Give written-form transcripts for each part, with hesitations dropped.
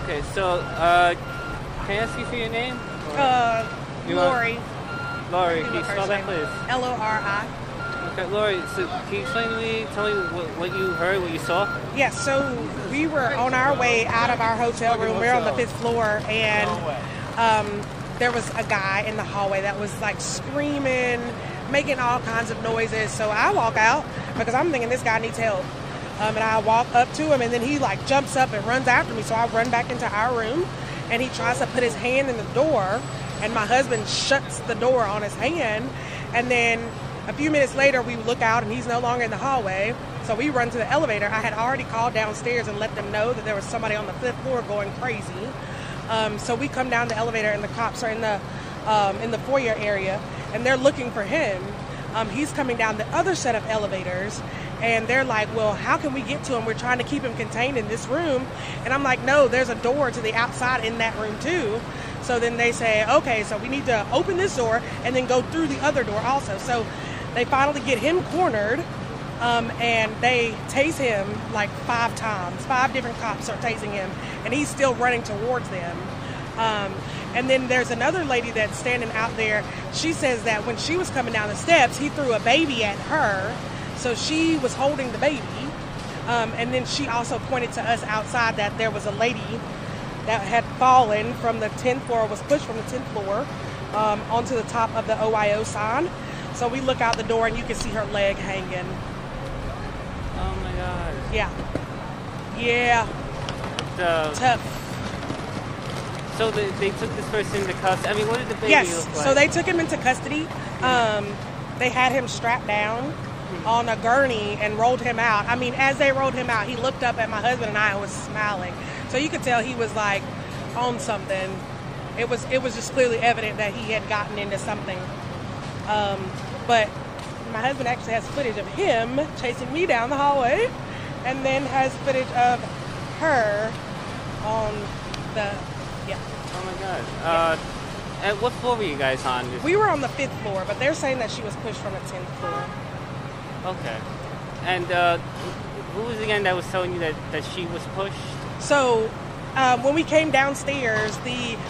Okay, so can I ask you for your name? Lori. Lori, can you spell that, please? Lori. Okay, Lori, so can you explain to me, tell me what you heard, what you saw? Yes, so we were on our way out of our hotel room. We're on the 5th floor, and there was a guy in the hallway that was like screaming, making all kinds of noises. So I walk out because I'm thinking this guy needs help. And I walk up to him, and then he like jumps up and runs after me. So I run back into our room, and he tries to put his hand in the door, and my husband shuts the door on his hand. And then a few minutes later, we look out, and he's no longer in the hallway. So we run to the elevator. I had already called downstairs and let them know that there was somebody on the 5th floor going crazy. So we come down the elevator, and the cops are in the foyer area, and they're looking for him. He's coming down the other set of elevators, and they're like, well, how can we get to him? We're trying to keep him contained in this room. And I'm like, no, there's a door to the outside in that room too. So then they say, okay, so we need to open this door and then go through the other door also. So they finally get him cornered, and they tase him like 5 times. 5 different cops are tasing him, and he's still running towards them. And then there's another lady that's standing out there. She says that when she was coming down the steps, he threw a baby at her. So she was holding the baby. And then she also pointed to us outside that there was a lady that had fallen from the 10th floor, was pushed from the 10th floor onto the top of the OYO sign. So we look out the door, and you can see her leg hanging. Oh my God. Yeah. Yeah. Tough. So they took this person into custody. I mean, what did the baby look like? So they took him into custody. They had him strapped down on a gurney and rolled him out. I mean, as they rolled him out, he looked up at my husband and I and was smiling. So you could tell he was like on something. It was just clearly evident that he had gotten into something. But my husband actually has footage of him chasing me down the hallway, and then has footage of her on the, yeah. Oh my God. At what floor were you guys on? We were on the 5th floor, but they're saying that she was pushed from the 10th floor. Okay. And who was again that was telling you that she was pushed? So when we came downstairs,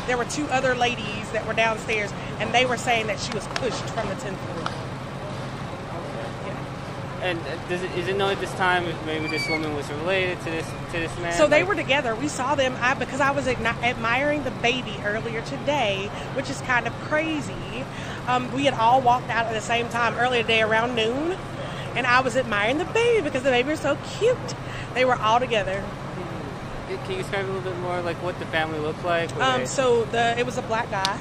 there were 2 other ladies that were downstairs, and they were saying that she was pushed from the 10th floor. Okay. Yeah. And is it known at this time if maybe this woman was related to this man? So they were together. We saw them because I was admiring the baby earlier today, which is kind of crazy. We had all walked out at the same time earlier today around noon, and I was admiring the baby because the baby was so cute. They were all together. Can you describe a little bit more, like what the family looked like? So it was a black guy,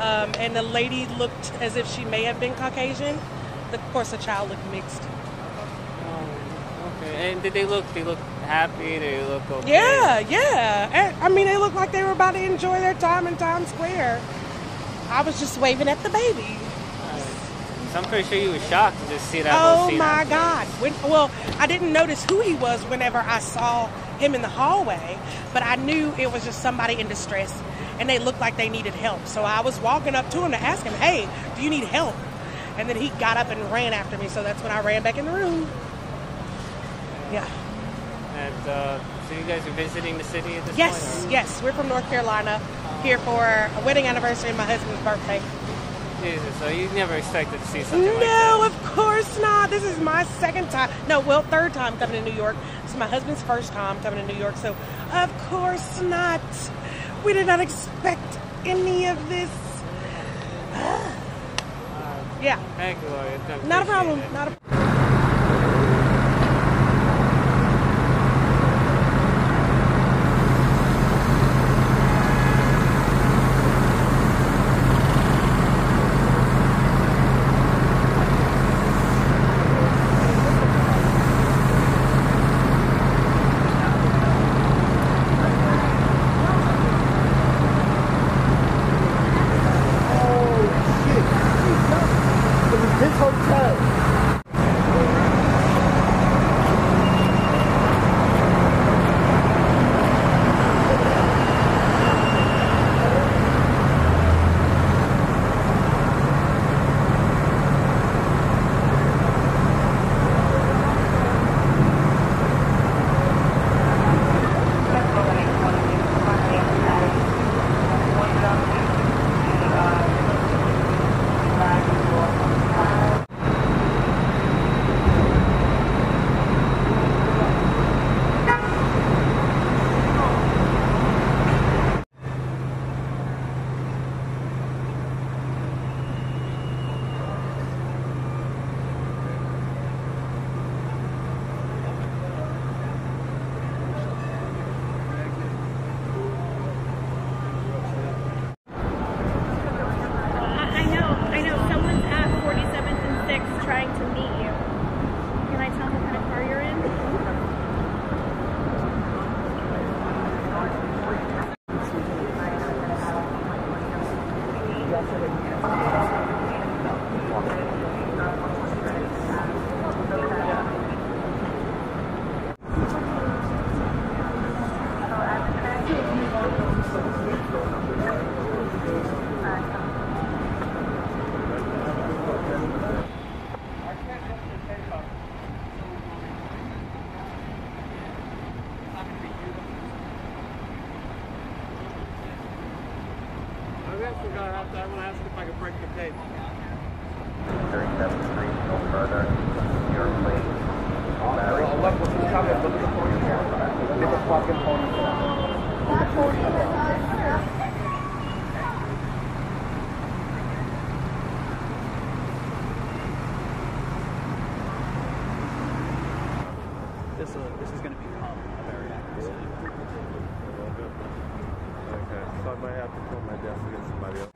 and the lady looked as if she may have been Caucasian. Of course, the child looked mixed. Oh, okay. And did they look happy? Did they look okay? Yeah. I mean, they looked like they were about to enjoy their time in Times Square. I was just waving at the baby. So I'm pretty sure you were shocked to just see that. Oh my God! Well, I didn't notice who he was whenever I saw him in the hallway, but I knew it was just somebody in distress, and they looked like they needed help. So I was walking up to him to ask him, "Hey, do you need help?" And then he got up and ran after me. So that's when I ran back in the room. Yeah. And so you guys are visiting the city at this point? Yes. We're from North Carolina, here for a wedding anniversary and my husband's birthday. Jesus, so you never expected to see something like that? No, of course not. This is my third time coming to New York. This is my husband's first time coming to New York, so of course not. We did not expect any of this. Yeah. Thank you, Lori. Not a problem. This hotel. I'm gonna ask if I can break the tape. 37th Street, no further. Your plate. I'll look what's coming. Look at the ponytail. Look at the fucking ponytail. That ponytail. This is going to become a very active city. Okay, so I might have to put my desk against somebody else.